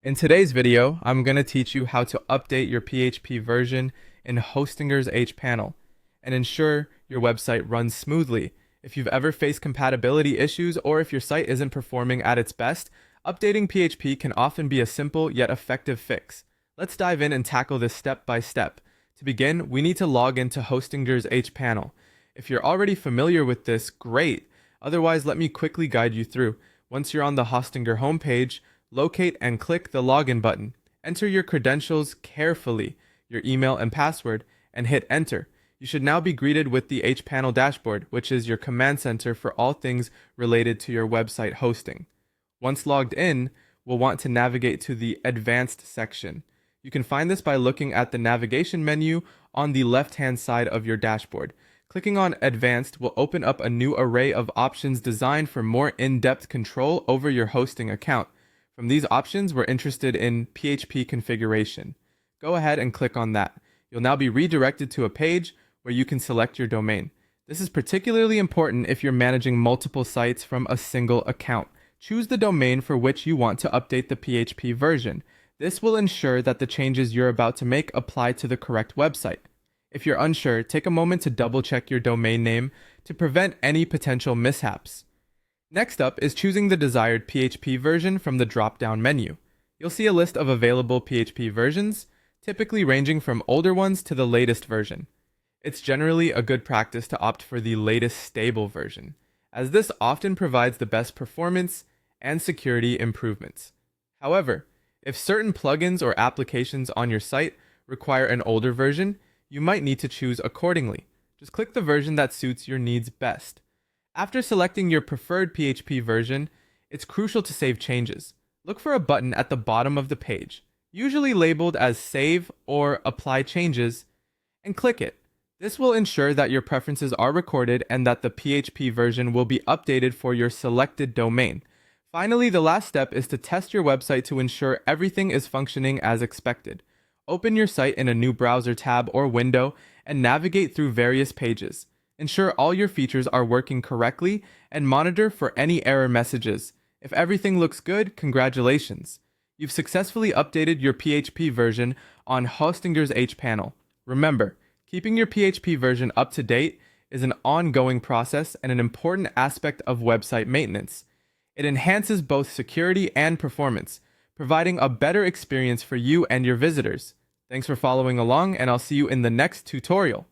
In today's video, I'm going to teach you how to update your PHP version in Hostinger's hPanel and ensure your website runs smoothly. If you've ever faced compatibility issues or if your site isn't performing at its best, updating PHP can often be a simple yet effective fix. Let's dive in and tackle this step by step. To begin, we need to log into Hostinger's hPanel. If you're already familiar with this, great. Otherwise, let me quickly guide you through. Once you're on the Hostinger homepage, locate and click the login button. Enter your credentials carefully, your email and password, and hit enter. You should now be greeted with the hPanel dashboard, which is your command center for all things related to your website hosting. Once logged in, we'll want to navigate to the advanced section. You can find this by looking at the navigation menu on the left-hand side of your dashboard. Clicking on advanced will open up a new array of options designed for more in-depth control over your hosting account. From these options, we're interested in PHP configuration. Go ahead and click on that. You'll now be redirected to a page where you can select your domain. This is particularly important if you're managing multiple sites from a single account. Choose the domain for which you want to update the PHP version. This will ensure that the changes you're about to make apply to the correct website. If you're unsure, take a moment to double check your domain name to prevent any potential mishaps. Next up is choosing the desired PHP version from the drop-down menu. You'll see a list of available PHP versions, typically ranging from older ones to the latest version. It's generally a good practice to opt for the latest stable version, as this often provides the best performance and security improvements. However, if certain plugins or applications on your site require an older version, you might need to choose accordingly. Just click the version that suits your needs best. After selecting your preferred PHP version, it's crucial to save changes. Look for a button at the bottom of the page, usually labeled as Save or Apply Changes, and click it. This will ensure that your preferences are recorded and that the PHP version will be updated for your selected domain. Finally, the last step is to test your website to ensure everything is functioning as expected. Open your site in a new browser tab or window and navigate through various pages. Ensure all your features are working correctly and monitor for any error messages. If everything looks good, congratulations. You've successfully updated your PHP version on Hostinger's hPanel. Remember, keeping your PHP version up to date is an ongoing process and an important aspect of website maintenance. It enhances both security and performance, providing a better experience for you and your visitors. Thanks for following along, and I'll see you in the next tutorial.